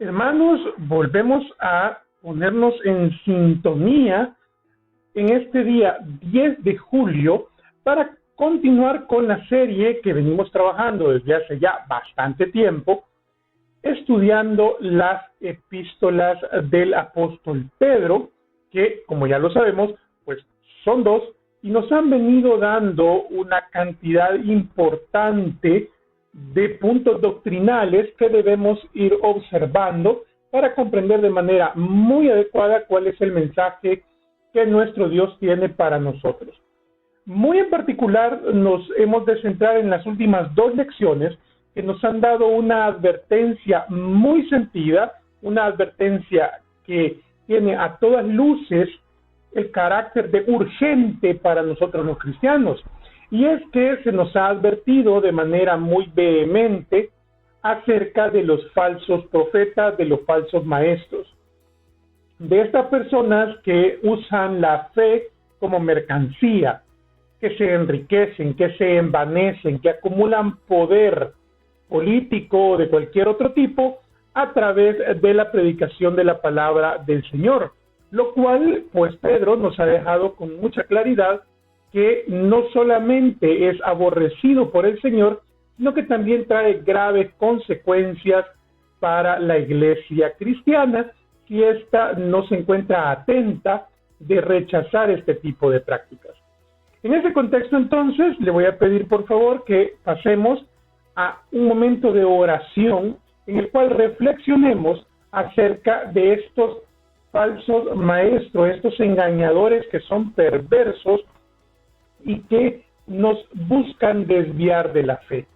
Hermanos, volvemos a ponernos en sintonía en este día 10 de julio para continuar con la serie que venimos trabajando desde hace ya bastante tiempo, estudiando las epístolas del apóstol Pedro, que, como ya lo sabemos, pues son dos, y nos han venido dando una cantidad importante de puntos doctrinales que debemos ir observando para comprender de manera muy adecuada cuál es el mensaje que nuestro Dios tiene para nosotros. Muy en particular nos hemos de centrar en las últimas dos lecciones que nos han dado una advertencia muy sentida, una advertencia que tiene a todas luces el carácter de urgente para nosotros los cristianos. Y es que se nos ha advertido de manera muy vehemente acerca de los falsos profetas, de los falsos maestros, de estas personas que usan la fe como mercancía, que se enriquecen, que se envanecen, que acumulan poder político o de cualquier otro tipo a través de la predicación de la palabra del Señor, lo cual pues Pedro nos ha dejado con mucha claridad que no solamente es aborrecido por el Señor, sino que también trae graves consecuencias para la iglesia cristiana si ésta no se encuentra atenta de rechazar este tipo de prácticas. En ese contexto, entonces, le voy a pedir por favor que pasemos a un momento de oración en el cual reflexionemos acerca de estos falsos maestros, estos engañadores que son perversos y que nos buscan desviar de la fe.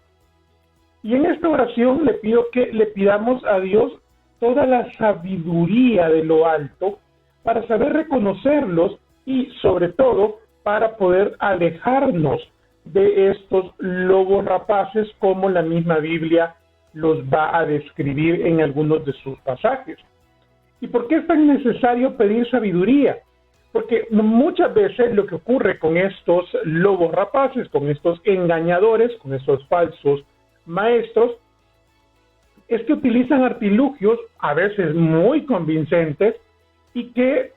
Y en esta oración le pido que le pidamos a Dios toda la sabiduría de lo alto para saber reconocerlos y sobre todo para poder alejarnos de estos lobos rapaces como la misma Biblia los va a describir en algunos de sus pasajes. ¿Y por qué es tan necesario pedir sabiduría? Porque muchas veces lo que ocurre con estos lobos rapaces, con estos engañadores, con estos falsos maestros, es que utilizan artilugios a veces muy convincentes y que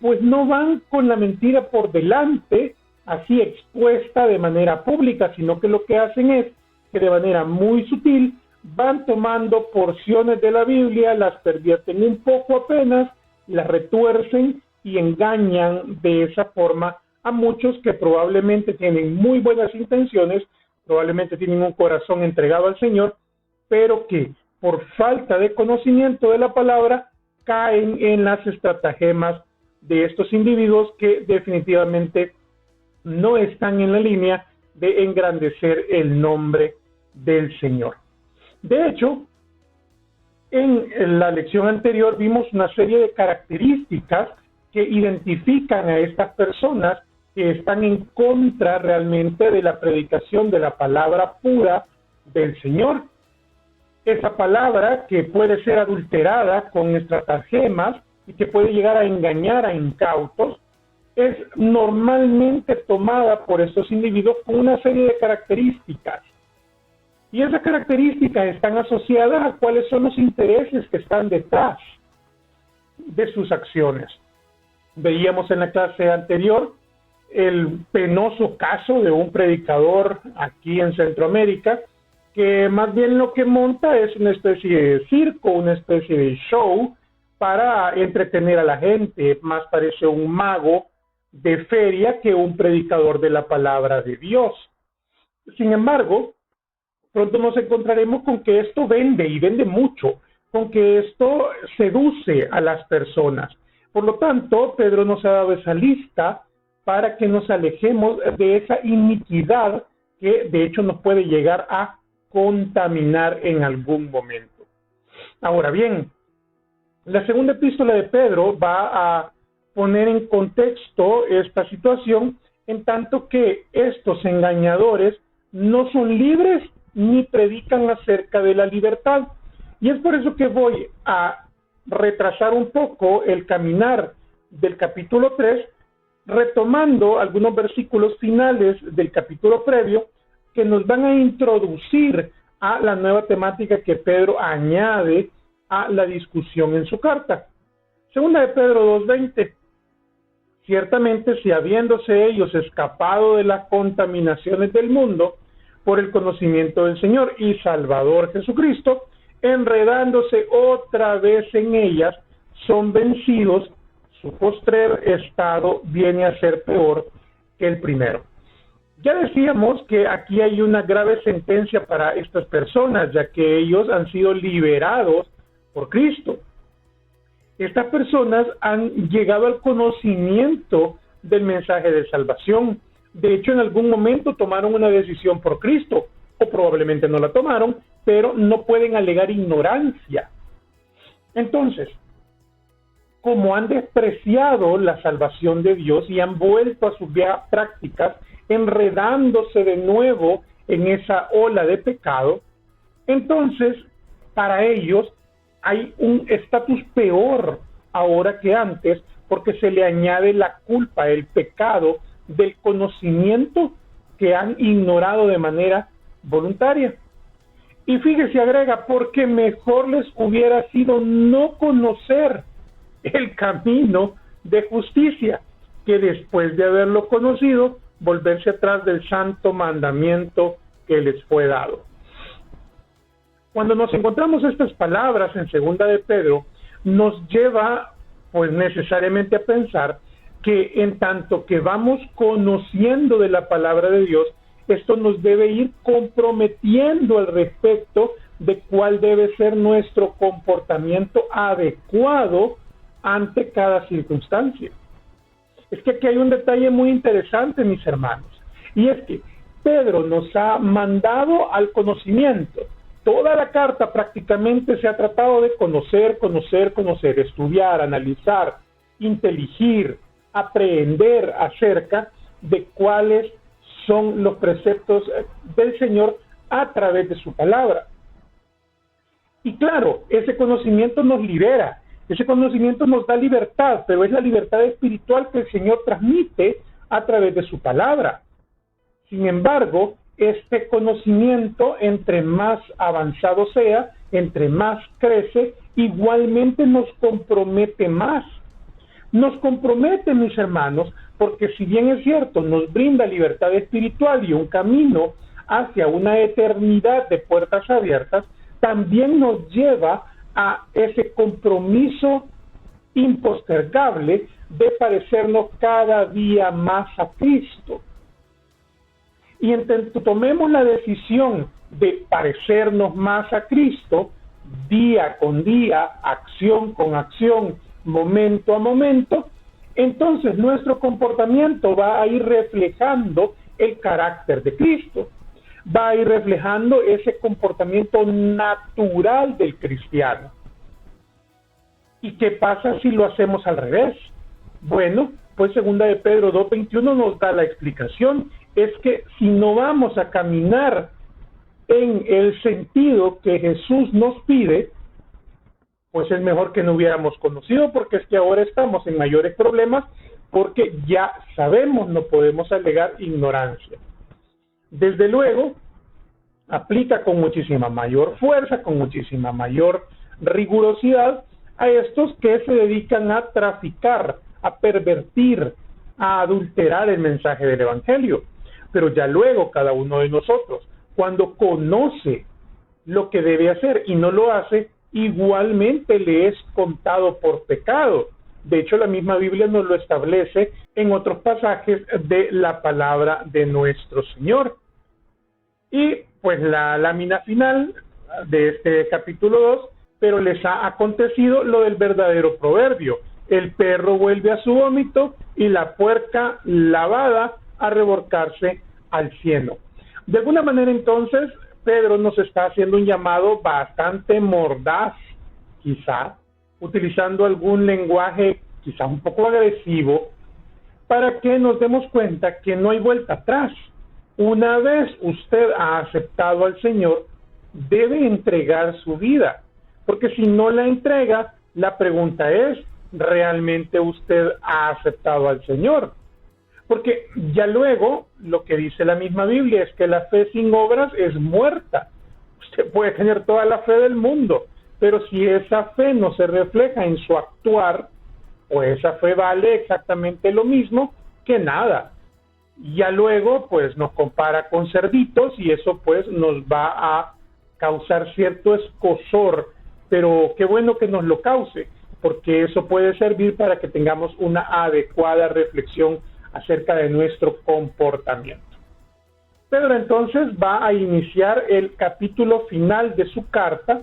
pues no van con la mentira por delante, así expuesta de manera pública, sino que lo que hacen es que de manera muy sutil van tomando porciones de la Biblia, las pervierten un poco apenas, las retuercen y engañan de esa forma a muchos que probablemente tienen muy buenas intenciones, probablemente tienen un corazón entregado al Señor, pero que por falta de conocimiento de la palabra caen en las estratagemas de estos individuos que definitivamente no están en la línea de engrandecer el nombre del Señor. De hecho, en la lección anterior vimos una serie de características que identifican a estas personas que están en contra realmente de la predicación de la palabra pura del Señor. Esa palabra que puede ser adulterada con estratagemas y que puede llegar a engañar a incautos, es normalmente tomada por estos individuos con una serie de características. Y esas características están asociadas a cuáles son los intereses que están detrás de sus acciones. Veíamos en la clase anterior el penoso caso de un predicador aquí en Centroamérica que más bien lo que monta es una especie de circo, una especie de show para entretener a la gente. Más parece un mago de feria que un predicador de la palabra de Dios. Sin embargo, pronto nos encontraremos con que esto vende y vende mucho, con que esto seduce a las personas. Por lo tanto, Pedro nos ha dado esa lista para que nos alejemos de esa iniquidad que de hecho nos puede llegar a contaminar en algún momento. Ahora bien, la segunda epístola de Pedro va a poner en contexto esta situación en tanto que estos engañadores no son libres ni predican acerca de la libertad. Y es por eso que voy a retrasar un poco el caminar del capítulo 3, retomando algunos versículos finales del capítulo previo que nos van a introducir a la nueva temática que Pedro añade a la discusión en su carta. Segunda de Pedro 2:20. Ciertamente, si habiéndose ellos escapado de las contaminaciones del mundo por el conocimiento del Señor y Salvador Jesucristo, enredándose otra vez en ellas, son vencidos, su postrer estado viene a ser peor que el primero. Ya decíamos que aquí hay una grave sentencia para estas personas, ya que ellos han sido liberados por Cristo. Estas personas han llegado al conocimiento del mensaje de salvación. De hecho, en algún momento tomaron una decisión por Cristo, o probablemente no la tomaron, pero no pueden alegar ignorancia. Entonces, como han despreciado la salvación de Dios y han vuelto a sus viejas prácticas, enredándose de nuevo en esa ola de pecado, entonces, para ellos hay un estatus peor ahora que antes, porque se le añade la culpa, el pecado del conocimiento que han ignorado de manera voluntaria. Y fíjese, agrega, porque mejor les hubiera sido no conocer el camino de justicia, que después de haberlo conocido, volverse atrás del santo mandamiento que les fue dado. Cuando nos encontramos estas palabras en segunda de Pedro, nos lleva pues necesariamente a pensar que en tanto que vamos conociendo de la palabra de Dios, esto nos debe ir comprometiendo al respecto de cuál debe ser nuestro comportamiento adecuado ante cada circunstancia. Es que aquí hay un detalle muy interesante, mis hermanos, y es que Pedro nos ha mandado al conocimiento. Toda la carta prácticamente se ha tratado de conocer, estudiar, analizar, inteligir, aprender acerca de cuáles son los preceptos del Señor a través de su palabra. Y claro, ese conocimiento nos libera, ese conocimiento nos da libertad, pero es la libertad espiritual que el Señor transmite a través de su palabra. Sin embargo, este conocimiento, entre más avanzado sea, entre más crece, igualmente nos compromete más. Nos compromete, mis hermanos, porque si bien es cierto, nos brinda libertad espiritual y un camino hacia una eternidad de puertas abiertas, también nos lleva a ese compromiso impostergable de parecernos cada día más a Cristo. Y tomemos la decisión de parecernos más a Cristo día con día, acción con acción, momento a momento, entonces nuestro comportamiento va a ir reflejando el carácter de Cristo, va a ir reflejando ese comportamiento natural del cristiano. ¿Y qué pasa si lo hacemos al revés? Bueno, pues segunda de Pedro 2:21 nos da la explicación. Es que si no vamos a caminar en el sentido que Jesús nos pide, pues es mejor que no hubiéramos conocido, porque es que ahora estamos en mayores problemas, porque ya sabemos, no podemos alegar ignorancia. Desde luego, aplica con muchísima mayor fuerza, con muchísima mayor rigurosidad a estos que se dedican a traficar, a pervertir, a adulterar el mensaje del Evangelio. Pero ya luego cada uno de nosotros, cuando conoce lo que debe hacer y no lo hace, igualmente le es contado por pecado. De hecho, la misma Biblia nos lo establece en otros pasajes de la palabra de nuestro Señor. Y pues la lámina final de este capítulo 2, pero les ha acontecido lo del verdadero proverbio: el perro vuelve a su vómito y la puerca lavada a revolcarse al cieno. De alguna manera, entonces, Pedro nos está haciendo un llamado bastante mordaz, quizá, utilizando algún lenguaje quizá un poco agresivo, para que nos demos cuenta que no hay vuelta atrás. Una vez usted ha aceptado al Señor, debe entregar su vida, porque si no la entrega, la pregunta es, ¿realmente usted ha aceptado al Señor? Porque ya luego, lo que dice la misma Biblia es que la fe sin obras es muerta. Usted puede tener toda la fe del mundo, pero si esa fe no se refleja en su actuar, pues esa fe vale exactamente lo mismo que nada. Ya luego pues nos compara con cerditos y eso pues nos va a causar cierto escozor, pero qué bueno que nos lo cause, porque eso puede servir para que tengamos una adecuada reflexión acerca de nuestro comportamiento. Pedro entonces va a iniciar el capítulo final de su carta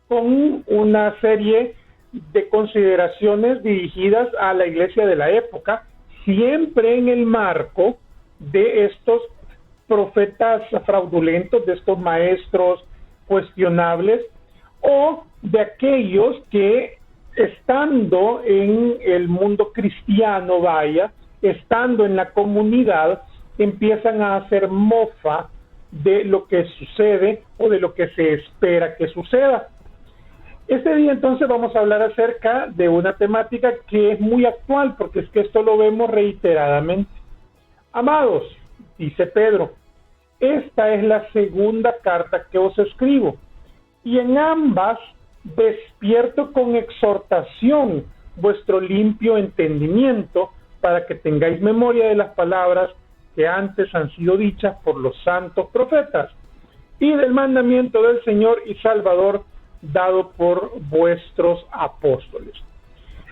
con una serie de consideraciones dirigidas a la iglesia de la época, siempre en el marco de estos profetas fraudulentos, de estos maestros cuestionables, o de aquellos que estando en el mundo cristiano, estando en la comunidad, empiezan a hacer mofa de lo que sucede o de lo que se espera que suceda. Este día entonces vamos a hablar acerca de una temática que es muy actual, porque es que esto lo vemos reiteradamente. Amados, dice Pedro, esta es la segunda carta que os escribo, y en ambas despierto con exhortación vuestro limpio entendimiento, para que tengáis memoria de las palabras que antes han sido dichas por los santos profetas, y del mandamiento del Señor y Salvador dado por vuestros apóstoles.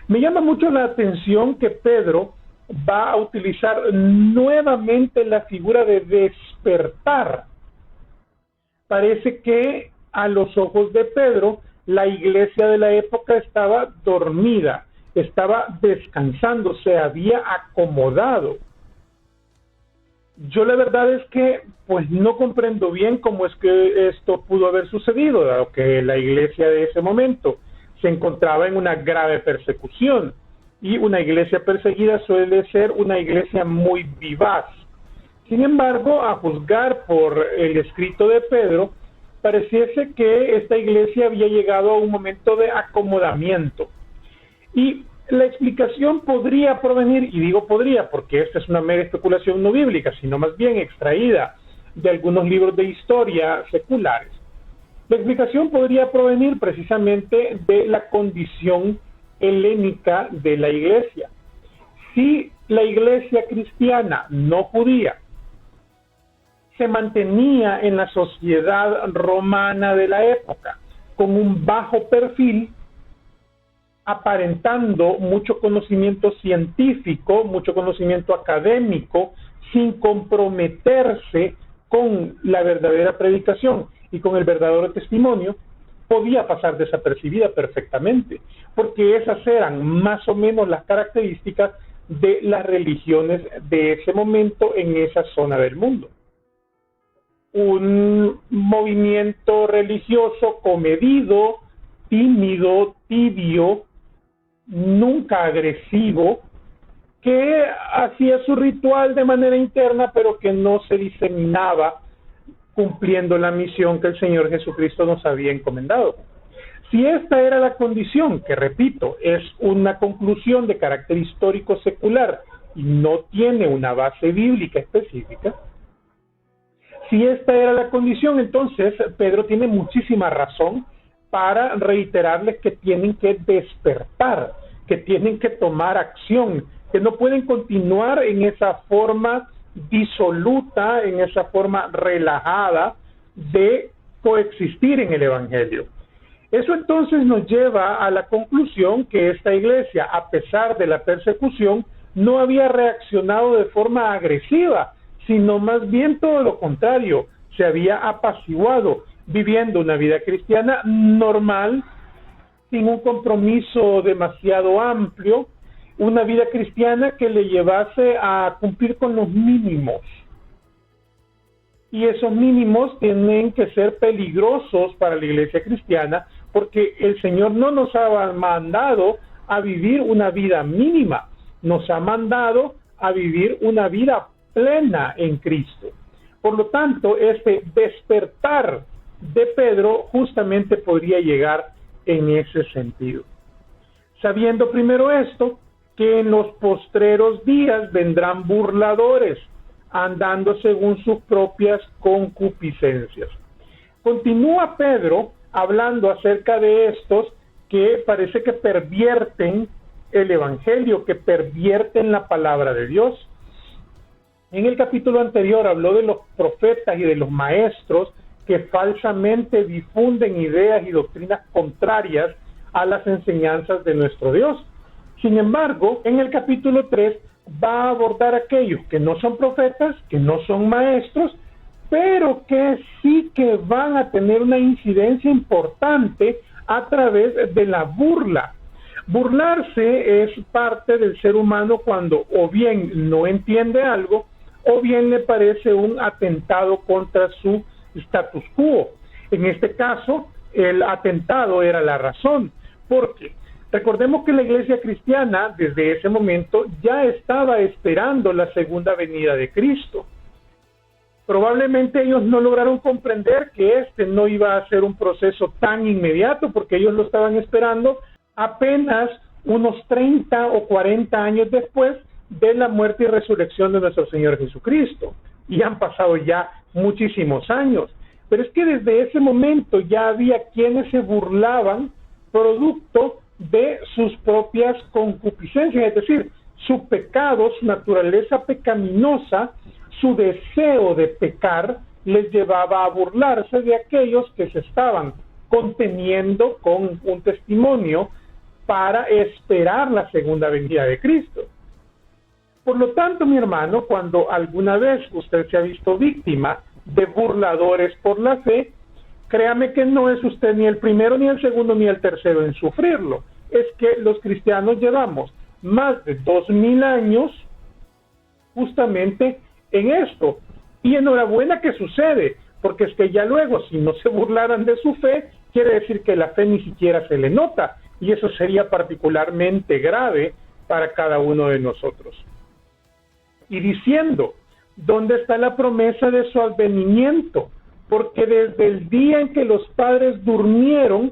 Me llama mucho la atención que Pedro va a utilizar nuevamente la figura de despertar. Parece que a los ojos de Pedro la iglesia de la época estaba dormida, estaba descansando, se había acomodado. Yo la verdad es que pues no comprendo bien cómo es que esto pudo haber sucedido, dado que la iglesia de ese momento se encontraba en una grave persecución, y una iglesia perseguida suele ser una iglesia muy vivaz. Sin embargo, a juzgar por el escrito de Pedro, pareciese que esta iglesia había llegado a un momento de acomodamiento. Y la explicación podría provenir, y digo podría porque esta es una mera especulación no bíblica, sino más bien extraída de algunos libros de historia seculares. La explicación podría provenir precisamente de la condición helénica de la iglesia. Si la iglesia cristiana no judía se mantenía en la sociedad romana de la época con un bajo perfil, aparentando mucho conocimiento científico, mucho conocimiento académico, sin comprometerse con la verdadera predicación y con el verdadero testimonio, podía pasar desapercibida perfectamente, porque esas eran más o menos las características de las religiones de ese momento en esa zona del mundo. Un movimiento religioso comedido, tímido, tibio, nunca agresivo, que hacía su ritual de manera interna, pero que no se diseminaba cumpliendo la misión que el Señor Jesucristo nos había encomendado. Si esta era la condición, que repito, es una conclusión de carácter histórico secular y no tiene una base bíblica específica, si esta era la condición, entonces Pedro tiene muchísima razón para reiterarles que tienen que despertar, que tienen que tomar acción, que no pueden continuar en esa forma disoluta, en esa forma relajada de coexistir en el Evangelio. Eso entonces nos lleva a la conclusión que esta iglesia, a pesar de la persecución, no había reaccionado de forma agresiva, sino más bien todo lo contrario, se había apaciguado, viviendo una vida cristiana normal, sin un compromiso demasiado amplio, una vida cristiana que le llevase a cumplir con los mínimos. Y esos mínimos tienen que ser peligrosos para la iglesia cristiana, porque el Señor no nos ha mandado a vivir una vida mínima, nos ha mandado a vivir una vida plena en Cristo. Por lo tanto, este despertar de Pedro justamente podría llegar en ese sentido. Sabiendo primero esto, que en los postreros días vendrán burladores, andando según sus propias concupiscencias. Continúa Pedro hablando acerca de estos que parece que pervierten el evangelio, que pervierten la palabra de Dios. En el capítulo anterior habló de los profetas y de los maestros que falsamente difunden ideas y doctrinas contrarias a las enseñanzas de nuestro Dios. Sin embargo, en el capítulo 3 va a abordar aquellos que no son profetas, que no son maestros, pero que sí que van a tener una incidencia importante a través de la burla. Burlarse es parte del ser humano cuando o bien no entiende algo o bien le parece un atentado contra su status quo. En este caso, el atentado era la razón, porque recordemos que la iglesia cristiana desde ese momento ya estaba esperando la segunda venida de Cristo. Probablemente ellos no lograron comprender que este no iba a ser un proceso tan inmediato, porque ellos lo estaban esperando apenas unos 30 o 40 años después de la muerte y resurrección de nuestro Señor Jesucristo. Y han pasado ya muchísimos años. Pero es que desde ese momento ya había quienes se burlaban producto de sus propias concupiscencias, es decir, su pecado, su naturaleza pecaminosa, su deseo de pecar, les llevaba a burlarse de aquellos que se estaban conteniendo con un testimonio para esperar la segunda venida de Cristo. Por lo tanto, mi hermano, cuando alguna vez usted se ha visto víctima de burladores por la fe, créame que no es usted ni el primero, ni el segundo, ni el tercero en sufrirlo. Es que los cristianos llevamos más de 2000 años justamente en esto. Y enhorabuena que sucede, porque es que ya luego, si no se burlaran de su fe, quiere decir que la fe ni siquiera se le nota, y eso sería particularmente grave para cada uno de nosotros. Y diciendo, ¿dónde está la promesa de su advenimiento? Porque desde el día en que los padres durmieron,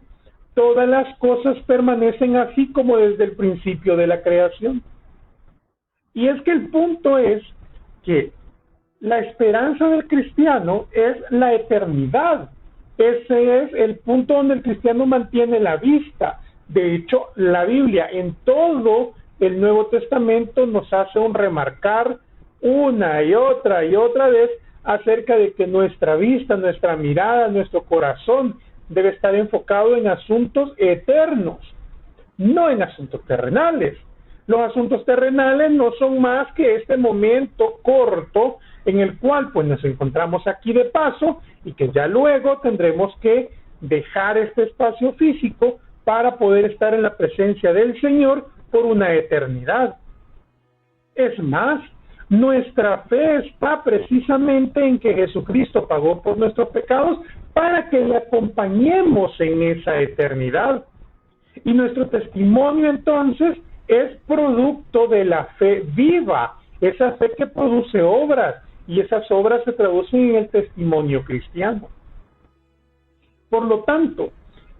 todas las cosas permanecen así como desde el principio de la creación. Y es que el punto es que la esperanza del cristiano es la eternidad. Ese es el punto donde el cristiano mantiene la vista. De hecho, la Biblia en todo el Nuevo Testamento nos hace un remarcar una y otra vez acerca de que nuestra vista, nuestra mirada, nuestro corazón debe estar enfocado en asuntos eternos, no en asuntos terrenales. Los asuntos terrenales no son más que este momento corto en el cual pues nos encontramos aquí de paso y que ya luego tendremos que dejar este espacio físico para poder estar en la presencia del Señor por una eternidad. Es más, nuestra fe está precisamente en que Jesucristo pagó por nuestros pecados para que le acompañemos en esa eternidad. Y nuestro testimonio entonces es producto de la fe viva, esa fe que produce obras, y esas obras se traducen en el testimonio cristiano. Por lo tanto,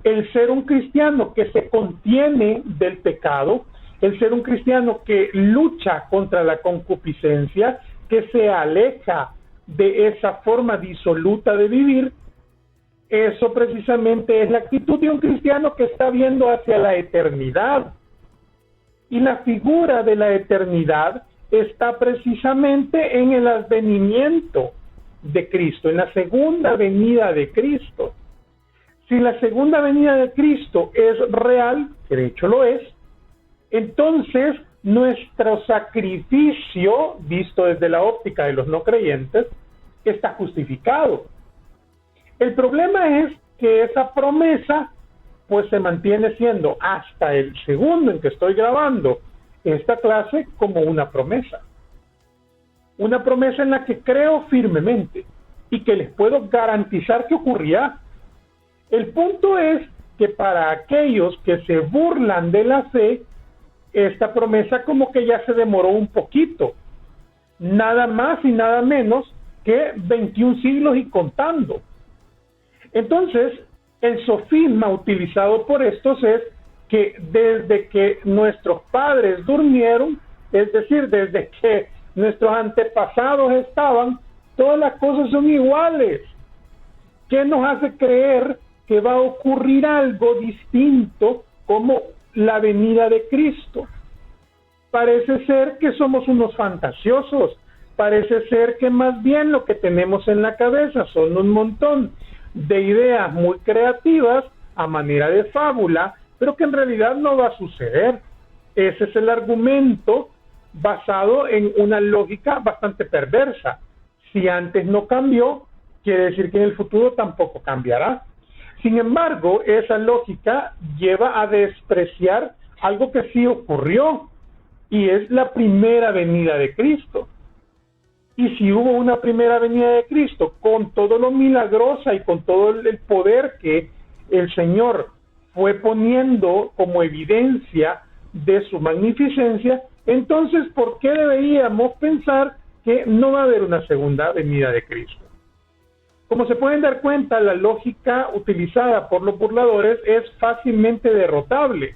el ser un cristiano que se contiene del pecado, el ser un cristiano que lucha contra la concupiscencia, que se aleja de esa forma disoluta de vivir, eso precisamente es la actitud de un cristiano que está viendo hacia la eternidad. Y la figura de la eternidad está precisamente en el advenimiento de Cristo, en la segunda venida de Cristo. Si la segunda venida de Cristo es real, que de hecho lo es, entonces nuestro sacrificio, visto desde la óptica de los no creyentes, está justificado. El problema es que esa promesa pues se mantiene siendo hasta el segundo en que estoy grabando esta clase como una promesa. Una promesa en la que creo firmemente y que les puedo garantizar que ocurrirá. El punto es que para aquellos que se burlan de la fe, esta promesa como que ya se demoró un poquito. Nada más y nada menos que 21 siglos y contando. Entonces, el sofisma utilizado por estos es que desde que nuestros padres durmieron, es decir, desde que nuestros antepasados estaban, todas las cosas son iguales. ¿Qué nos hace creer que va a ocurrir algo distinto como la venida de Cristo. Parece ser que somos unos fantasiosos, parece ser que más bien lo que tenemos en la cabeza son un montón de ideas muy creativas a manera de fábula, pero que en realidad no va a suceder. Ese es el argumento basado en una lógica bastante perversa. Si antes no cambió, quiere decir que en el futuro tampoco cambiará. Sin embargo, esa lógica lleva a despreciar algo que sí ocurrió, y es la primera venida de Cristo. Y si hubo una primera venida de Cristo, con todo lo milagrosa y con todo el poder que el Señor fue poniendo como evidencia de su magnificencia, entonces, ¿por qué deberíamos pensar que no va a haber una segunda venida de Cristo? Como se pueden dar cuenta, la lógica utilizada por los burladores es fácilmente derrotable.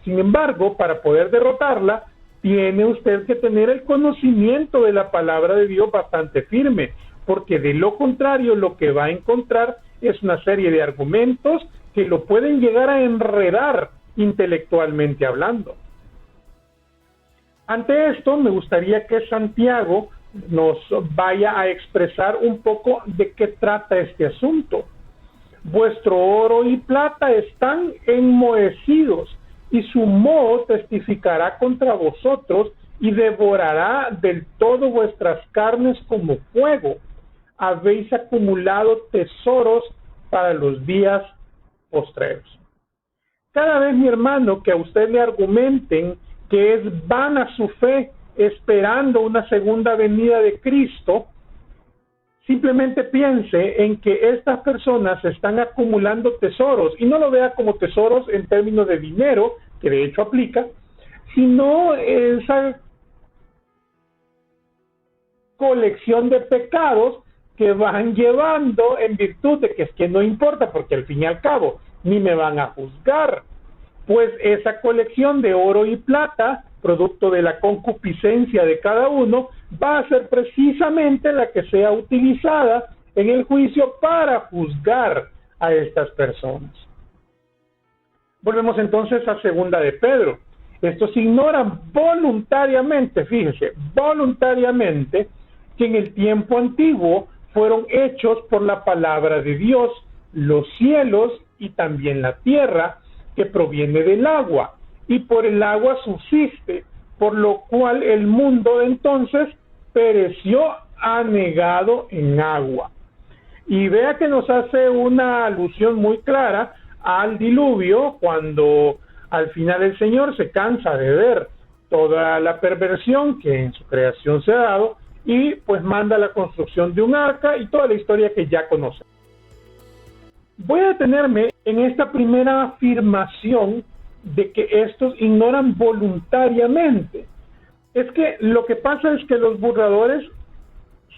Sin embargo, para poder derrotarla, tiene usted que tener el conocimiento de la palabra de Dios bastante firme, porque de lo contrario lo que va a encontrar es una serie de argumentos que lo pueden llegar a enredar intelectualmente hablando. Ante esto, me gustaría que Santiago nos vaya a expresar un poco de qué trata este asunto. Vuestro oro y plata están enmohecidos, y su moho testificará contra vosotros y devorará del todo vuestras carnes como fuego. Habéis acumulado tesoros para los días postreros. Cada vez, mi hermano, que a usted le argumenten que es vana su fe esperando una segunda venida de Cristo, simplemente piense en que estas personas están acumulando tesoros, y no lo vea como tesoros en términos de dinero, que de hecho aplica, sino esa colección de pecados que van llevando en virtud de que es que no importa, porque al fin y al cabo ni me van a juzgar, pues esa colección de oro y plata, producto de la concupiscencia de cada uno, va a ser precisamente la que sea utilizada en el juicio para juzgar a estas personas. Volvemos entonces a segunda de Pedro. Estos ignoran voluntariamente, fíjese, voluntariamente, que en el tiempo antiguo fueron hechos por la palabra de Dios los cielos y también la tierra, que proviene del agua, y por el agua subsiste, por lo cual el mundo entonces pereció anegado en agua. Y vea que nos hace una alusión muy clara al diluvio, cuando al final el Señor se cansa de ver toda la perversión que en su creación se ha dado, y pues manda la construcción de un arca y toda la historia que ya conocen. Voy a detenerme en esta primera afirmación de que estos ignoran voluntariamente. Es que lo que pasa es que los burladores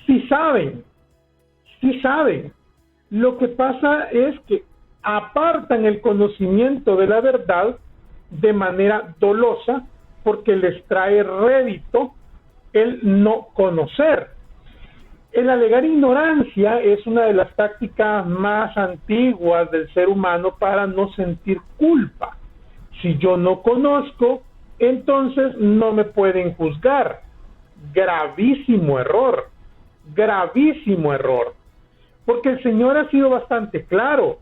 sí saben. Lo que pasa es que apartan el conocimiento de la verdad de manera dolosa, porque les trae rédito el no conocer. El alegar ignorancia es una de las tácticas más antiguas del ser humano para no sentir culpa. Si yo no conozco, entonces no me pueden juzgar. Gravísimo error, porque el Señor ha sido bastante claro: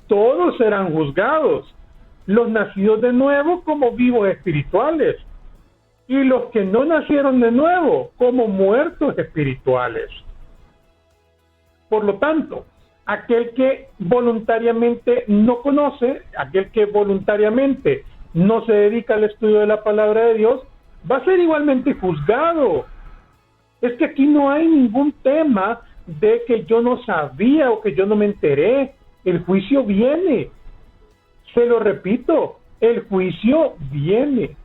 todos serán juzgados, los nacidos de nuevo como vivos espirituales, y los que no nacieron de nuevo como muertos espirituales. Por lo tanto, aquel que voluntariamente no conoce, aquel que voluntariamente no se dedica al estudio de la palabra de Dios, va a ser igualmente juzgado. Es que aquí no hay ningún tema de que yo no sabía o que yo no me enteré. El juicio viene. Se lo repito, el juicio viene.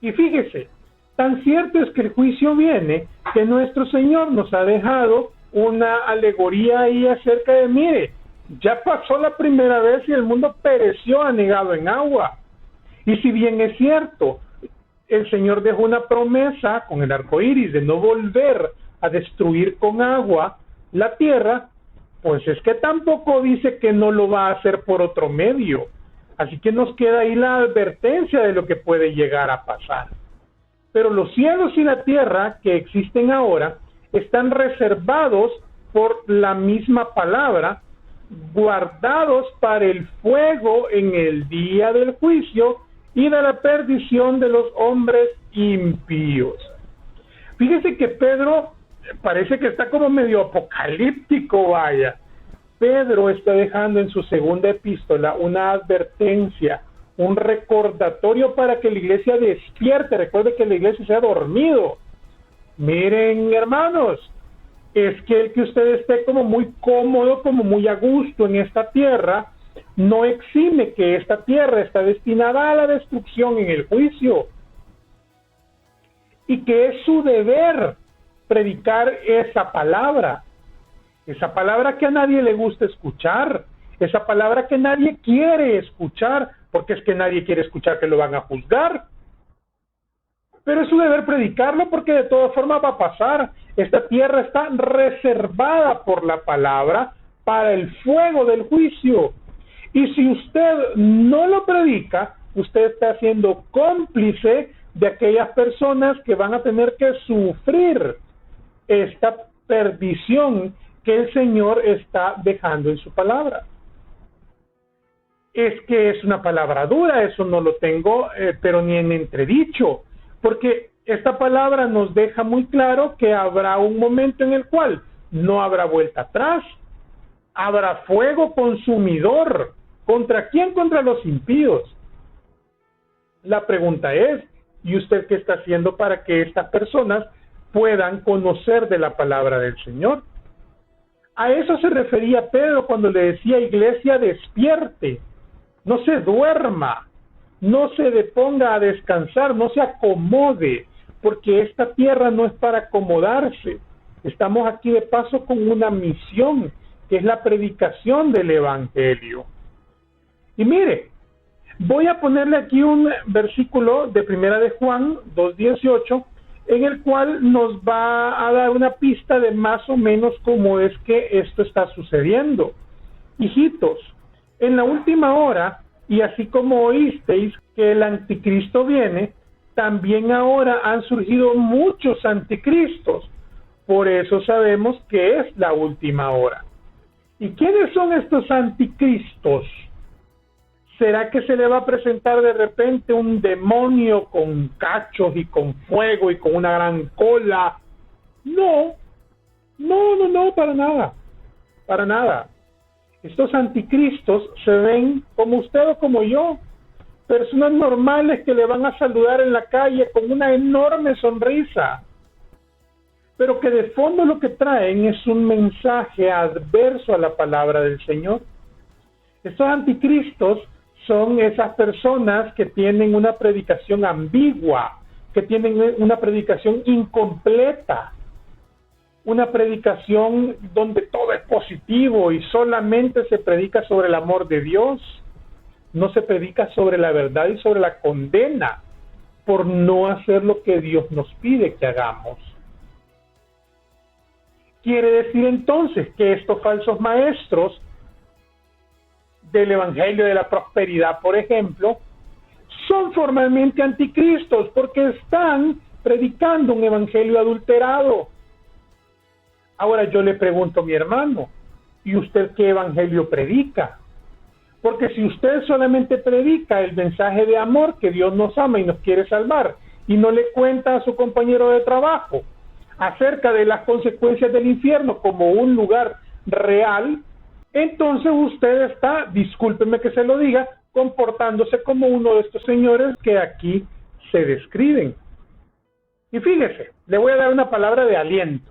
Y fíjese, tan cierto es que el juicio viene, que nuestro Señor nos ha dejado una alegoría ahí acerca de, mire, ya pasó la primera vez y el mundo pereció anegado en agua. Y si bien es cierto, el Señor dejó una promesa con el arco iris de no volver a destruir con agua la tierra, Pues es que tampoco dice que no lo va a hacer por otro medio. Así que nos queda ahí la advertencia de lo que puede llegar a pasar. Pero los cielos y la tierra que existen ahora están reservados por la misma palabra, guardados para el fuego en el día del juicio y de la perdición de los hombres impíos. Fíjese que Pedro parece que está como medio apocalíptico, vaya. Pedro está dejando en su segunda epístola una advertencia, un recordatorio para que la iglesia despierte. Recuerde que la iglesia se ha dormido. Miren, hermanos, es que el que usted esté como muy cómodo, como muy a gusto en esta tierra, no exime que esta tierra está destinada a la destrucción en el juicio. Y que es su deber predicar esa palabra que a nadie le gusta escuchar, esa palabra que nadie quiere escuchar, porque es que nadie quiere escuchar que lo van a juzgar. Pero es su deber predicarlo porque de todas formas va a pasar. Esta tierra está reservada por la palabra para el fuego del juicio. Y si usted no lo predica, usted está siendo cómplice de aquellas personas que van a tener que sufrir esta perdición que el Señor está dejando en su palabra. Es que es una palabra dura, eso no lo tengo, pero ni en entredicho, porque esta palabra nos deja muy claro que habrá un momento en el cual no habrá vuelta atrás, habrá fuego consumidor. ¿Contra quién? Contra los impíos. La pregunta es, ¿y usted qué está haciendo para que estas personas puedan conocer de la palabra del Señor? A eso se refería Pedro cuando le decía: iglesia, despierte, no se duerma, no se deponga a descansar, no se acomode, porque esta tierra no es para acomodarse. Estamos aquí de paso con una misión, que es la predicación del Evangelio. Y mire, voy a ponerle aquí un versículo de Primera de Juan 2:18, en el cual nos va a dar una pista de más o menos cómo es que esto está sucediendo. Hijitos, en la última hora, y así como oísteis que el anticristo viene, también ahora han surgido muchos anticristos. Por eso sabemos que es la última hora. ¿Y quiénes son estos anticristos? ¿Será que se le va a presentar de repente un demonio con cachos y con fuego y con una gran cola? No, para nada. Estos anticristos se ven como usted o como yo, personas normales que le van a saludar en la calle con una enorme sonrisa, pero que de fondo lo que traen es un mensaje adverso a la palabra del Señor. Estos anticristos son esas personas que tienen una predicación ambigua, que tienen una predicación incompleta, una predicación donde todo es positivo y solamente se predica sobre el amor de Dios, no se predica sobre la verdad y sobre la condena por no hacer lo que Dios nos pide que hagamos. Quiere decir entonces que estos falsos maestros del Evangelio de la Prosperidad, por ejemplo, son formalmente anticristos porque están predicando un evangelio adulterado. Ahora yo le pregunto a mi hermano, ¿y usted qué evangelio predica? Porque si usted solamente predica el mensaje de amor, que Dios nos ama y nos quiere salvar, y no le cuenta a su compañero de trabajo acerca de las consecuencias del infierno como un lugar real, entonces usted está, discúlpeme que se lo diga, comportándose como uno de estos señores que aquí se describen. Y fíjese, le voy a dar una palabra de aliento.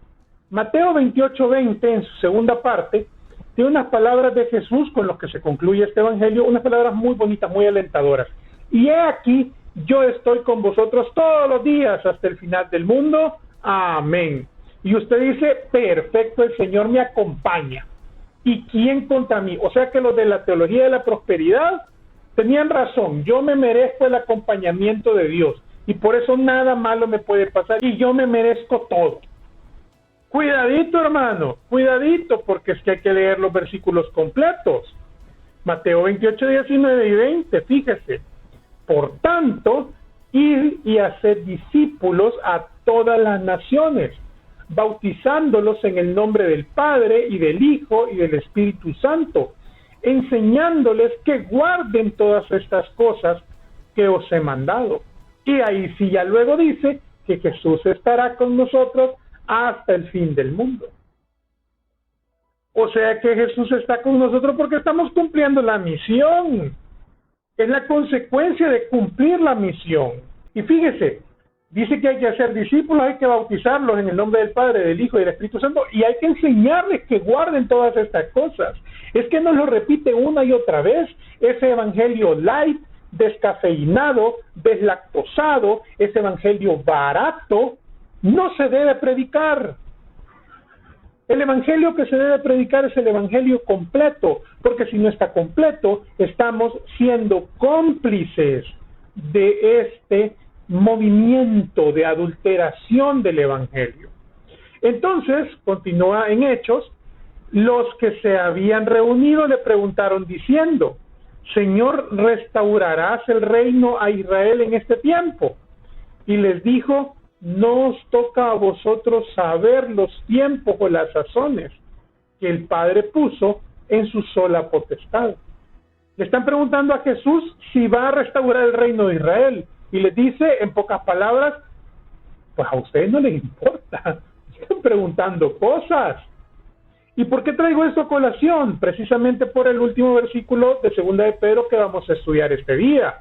Mateo 28:20, en su segunda parte, tiene unas palabras de Jesús con las que se concluye este evangelio, unas palabras muy bonitas, muy alentadoras. Y he aquí, yo estoy con vosotros todos los días hasta el final del mundo. Amén. Y usted dice, perfecto, el Señor me acompaña. ¿Y quién contra mí? O sea que los de la teología de la prosperidad tenían razón. Yo me merezco el acompañamiento de Dios y por eso nada malo me puede pasar y yo me merezco todo. Cuidadito, hermano, cuidadito, porque es que hay que leer los versículos completos. Mateo 28, 19 y 20, fíjese. Por tanto, ir y hacer discípulos a todas las naciones, bautizándolos en el nombre del Padre y del Hijo y del Espíritu Santo, enseñándoles que guarden todas estas cosas que os he mandado. Y ahí sí ya luego dice que Jesús estará con nosotros hasta el fin del mundo. O sea que Jesús está con nosotros porque estamos cumpliendo la misión. Es la consecuencia de cumplir la misión. Y fíjese, dice que hay que hacer discípulos, hay que bautizarlos en el nombre del Padre, del Hijo y del Espíritu Santo, y hay que enseñarles que guarden todas estas cosas. Es que nos lo repite una y otra vez, ese evangelio light, descafeinado, deslactosado, ese evangelio barato, no se debe predicar. El evangelio que se debe predicar es el evangelio completo, porque si no está completo, estamos siendo cómplices de este movimiento de adulteración del evangelio. Entonces, continúa en Hechos, los que se habían reunido le preguntaron diciendo: Señor, ¿restaurarás el reino a Israel en este tiempo? Y les dijo: no os toca a vosotros saber los tiempos o las sazones que el Padre puso en su sola potestad. Le están preguntando a Jesús si va a restaurar el reino de Israel, y les dice en pocas palabras: pues a ustedes no les importa, están preguntando cosas. ¿Y por qué traigo esto a colación? Precisamente por el último versículo de Segunda de Pedro que vamos a estudiar este día.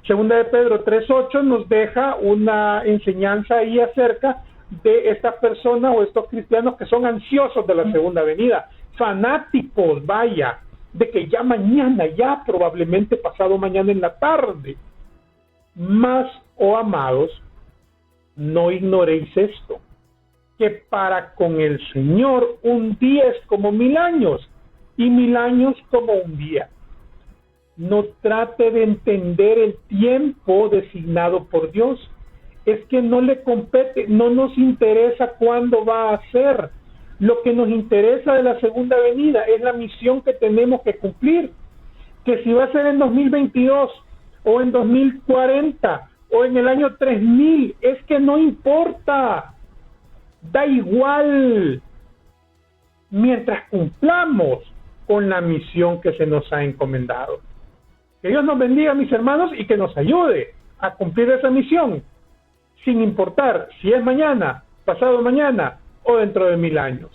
Segunda de Pedro 3:8 nos deja una enseñanza ahí acerca de estas personas o estos cristianos que son ansiosos de la segunda venida, fanáticos, vaya, de que ya mañana, ya probablemente pasado mañana en la tarde. Mas, oh amados, no ignoréis esto, que para con el Señor un día es como 1000 años, y 1000 años como un día. No trate de entender el tiempo designado por Dios. Es que no le compete, no nos interesa cuándo va a ser. Lo que nos interesa de la segunda venida es la misión que tenemos que cumplir. Que si va a ser en 2022 o en 2040 o en el año 3000, es que no importa. Da igual. Mientras cumplamos con la misión que se nos ha encomendado. Que Dios nos bendiga, mis hermanos, y que nos ayude a cumplir esa misión, sin importar si es mañana, pasado mañana o dentro de 1000 años.